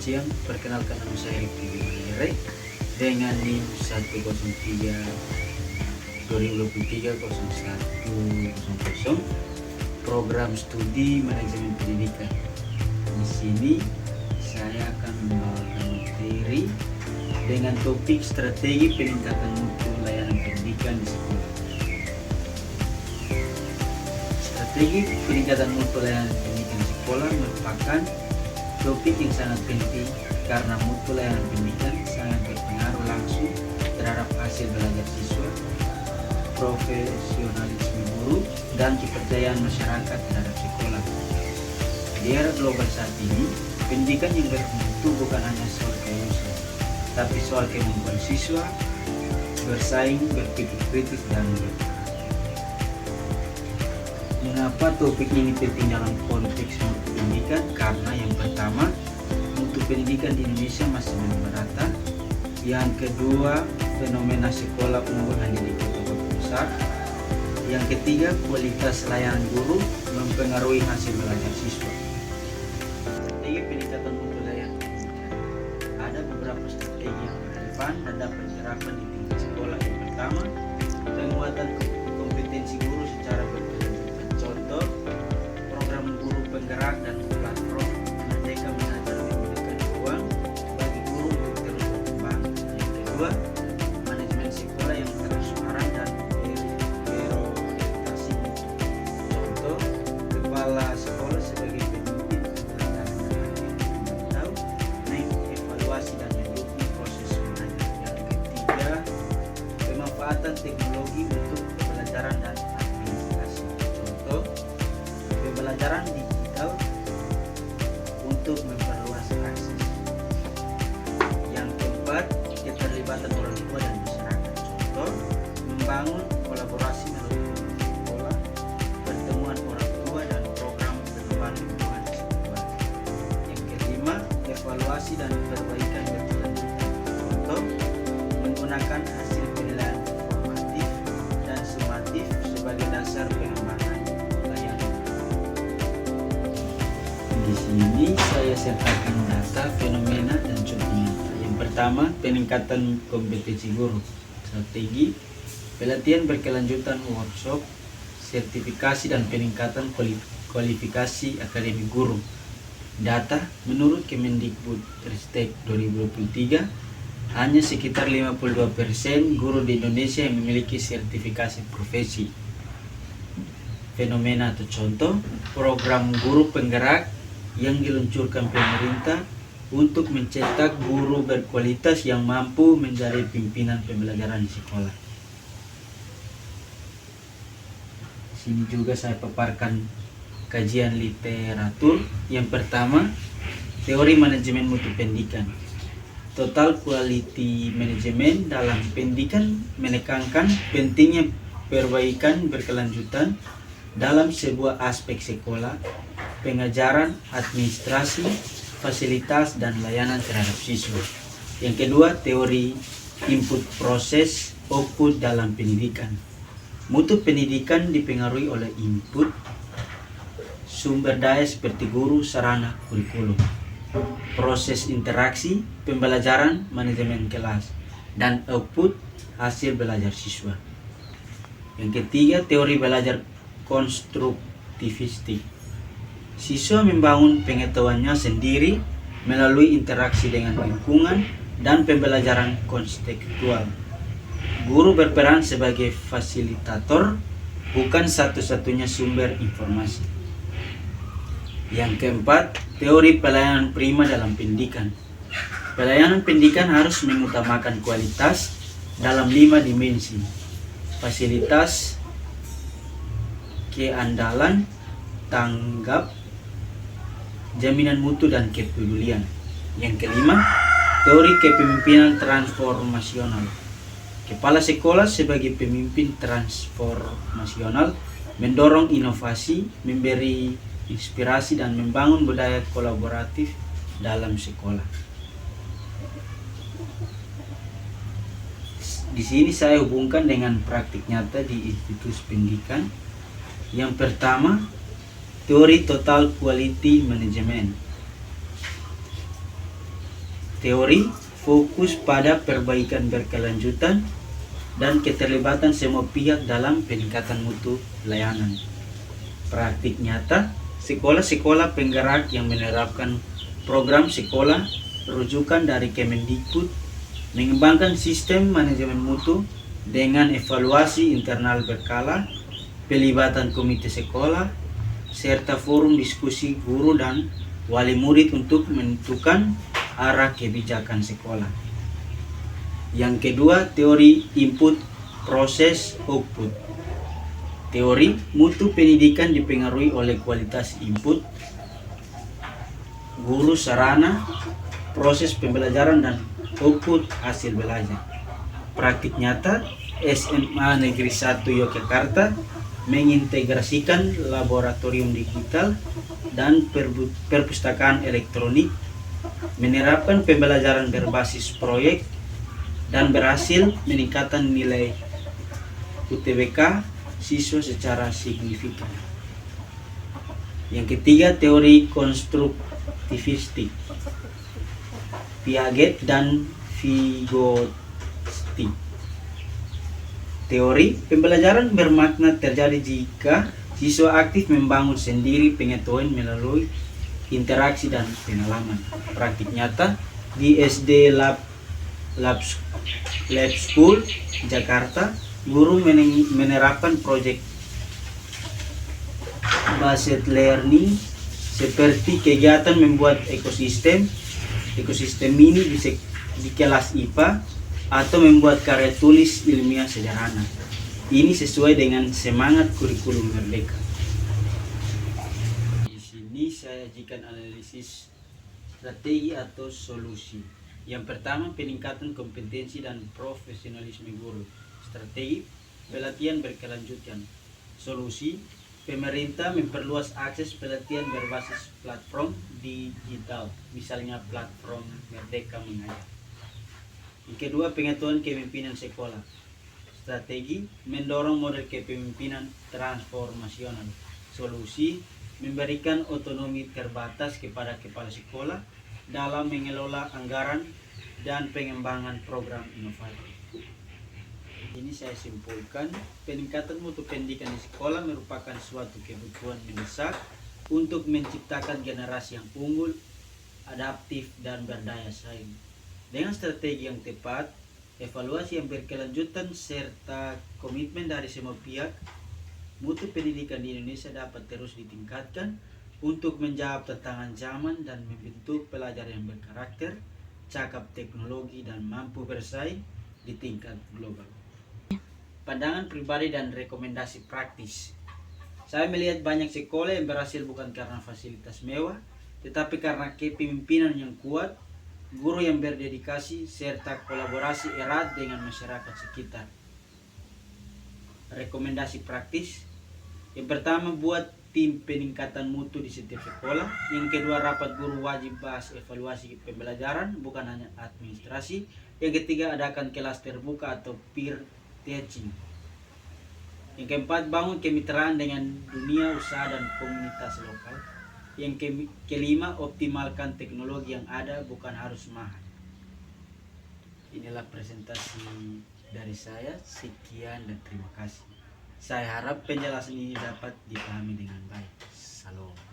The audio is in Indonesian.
siang. Perkenalkan nama saya Rifki Malere dengan NIM 103 2023 0100 program studi manajemen pendidikan. Di sini saya akan membawakan materi dengan topik strategi peningkatan mutu layanan pendidikan di sekolah. Strategi peningkatan mutu layanan pendidikan di sekolah merupakan topik yang sangat penting karena mutu layanan pendidikan sangat berpengaruh langsung terhadap hasil belajar siswa, profesionalisme guru, dan kepercayaan masyarakat terhadap sekolah. Di era global saat ini, pendidikan yang bermutu bukan hanya soal kelulusan, tapi soal kemampuan siswa bersaing, berpikir kritis, dan berperan. Mengapa topik ini penting dalam konteks mutu pendidikan? Karena yang pertama, mutu pendidikan di Indonesia masih belum merata. Yang kedua, fenomena sekolah unggul hanya di kota-kota besar. Yang ketiga, kualitas layanan guru mempengaruhi hasil belajar siswa. Strategi peningkatan mutu layanan pendidikan. Ada beberapa strategi yang relevan dan dapat diterapkan di tingkat sekolah. Yang pertama, penguatan kompetensi guru secara berkelanjutan. Contoh, program guru penggerak dan platform Merdeka Mengajar memberikan ruang bagi guru untuk terus berkembang. Yang kedua, manajemen sekolah yang transparan dan berorientasi. Contoh, kepala sekolah sebagai pemimpin tahu mengevaluasi dan mendukung proses belajar. Yang ketiga, pemanfaatan teknologi untuk pembelajaran dan administrasi. Contoh, pembelajaran digital untuk memperluas akses. Yang keempat, keterlibatan orang tua dan masyarakat. Contoh, membangun kolaborasi melalui sekolah, pertemuan orang tua, dan program pengembangan lingkungan sekolah. Yang kelima, evaluasi dan perbaikan berkelanjutan. Contoh, menggunakan hasil penilaian formatif dan sumatif sebagai dasar pengembangan layanan. Di sini saya sertakan data, fenomena, dan contoh nyata. Yang pertama, peningkatan kompetensi guru. Strategi pelatihan berkelanjutan, workshop, sertifikasi, dan peningkatan kualifikasi akademi guru. Data, menurut Kemendikbudristek 2023, hanya sekitar 52% guru di Indonesia yang memiliki sertifikasi profesi. Fenomena atau contoh, program guru penggerak yang diluncurkan pemerintah untuk mencetak guru berkualitas yang mampu menjadi pimpinan pembelajaran di sekolah. Sini juga saya paparkan kajian literatur. Yang pertama, teori manajemen mutu pendidikan. Total quality management dalam pendidikan menekankan pentingnya perbaikan berkelanjutan dalam sebuah aspek sekolah, pengajaran, administrasi, fasilitas, dan layanan terhadap siswa. Yang kedua, teori input proses output dalam pendidikan. Mutu pendidikan dipengaruhi oleh input sumber daya seperti guru, sarana, kurikulum, proses interaksi, pembelajaran, manajemen kelas, dan output hasil belajar siswa. Yang ketiga, teori belajar konstruktivistik. Siswa membangun pengetahuannya sendiri melalui interaksi dengan lingkungan dan pembelajaran konstekstual. Guru berperan sebagai fasilitator, bukan satu-satunya sumber informasi. Yang keempat, teori pelayanan prima dalam pendidikan. Pelayanan pendidikan harus mengutamakan kualitas dalam 5 dimensi: fasilitas, keandalan, tanggap, jaminan mutu, dan kepedulian. Yang kelima, teori kepemimpinan transformasional. Kepala sekolah sebagai pemimpin transformasional mendorong inovasi, memberi inspirasi, dan membangun budaya kolaboratif dalam sekolah. Di sini saya hubungkan dengan praktik nyata di institusi pendidikan. Yang pertama, teori total quality management. Teori fokus pada perbaikan berkelanjutan dan keterlibatan semua pihak dalam peningkatan mutu layanan. Praktik nyata, sekolah-sekolah penggerak yang menerapkan program sekolah rujukan dari Kemendikbud mengembangkan sistem manajemen mutu dengan evaluasi internal berkala, pelibatan komite sekolah, serta forum diskusi guru dan wali murid untuk menentukan arah kebijakan sekolah. Yang kedua, teori input, proses, output. Teori mutu pendidikan dipengaruhi oleh kualitas input, guru sarana, proses pembelajaran, dan output hasil belajar. Praktik nyata, SMA Negeri 1 Yogyakarta mengintegrasikan laboratorium digital dan perpustakaan elektronik, menerapkan pembelajaran berbasis proyek, dan berhasil meningkatkan nilai UTBK siswa secara signifikan. Yang ketiga, teori konstruktivistik, Piaget dan Vygotsky. Teori pembelajaran bermakna terjadi jika siswa aktif membangun sendiri pengetahuan melalui interaksi dan pengalaman. Praktik nyata di SD Lab School Jakarta, guru menerapkan proyek based learning seperti kegiatan membuat ekosistem mini di kelas IPA atau membuat karya tulis ilmiah sederhana. Ini sesuai dengan semangat kurikulum Merdeka. Di sini saya ajukan analisis strategi atau solusi. Yang pertama, peningkatan kompetensi dan profesionalisme guru. Strategi, pelatihan berkelanjutan. Solusi, pemerintah memperluas akses pelatihan berbasis platform digital, misalnya platform Merdeka Mengajar. Yang kedua, pengetahuan kepemimpinan sekolah. Strategi, mendorong model kepemimpinan transformasional. Solusi, memberikan otonomi terbatas kepada kepala sekolah dalam mengelola anggaran dan pengembangan program inovatif. Ini saya simpulkan, peningkatan mutu pendidikan di sekolah merupakan suatu kebutuhan mendesak untuk menciptakan generasi yang unggul, adaptif, dan berdaya saing. Dengan strategi yang tepat, evaluasi yang berkelanjutan, serta komitmen dari semua pihak, mutu pendidikan di Indonesia dapat terus ditingkatkan untuk menjawab tantangan zaman dan membentuk pelajar yang berkarakter, cakap teknologi, dan mampu bersaing di tingkat global. Pandangan pribadi dan rekomendasi praktis. Saya melihat banyak sekolah yang berhasil bukan karena fasilitas mewah, tetapi karena kepemimpinan yang kuat, guru yang berdedikasi, serta kolaborasi erat dengan masyarakat sekitar. Rekomendasi praktis. Yang pertama, buat tim peningkatan mutu di setiap sekolah. Yang kedua, rapat guru wajib bahas evaluasi pembelajaran, bukan hanya administrasi. Yang ketiga, adakan kelas terbuka atau peer teaching. Yang keempat, bangun kemitraan dengan dunia usaha dan komunitas lokal. Yang kelima, optimalkan teknologi yang ada, bukan harus mahal. Inilah presentasi dari saya. Sekian dan terima kasih. Saya harap penjelasan ini dapat dipahami dengan baik. Salam.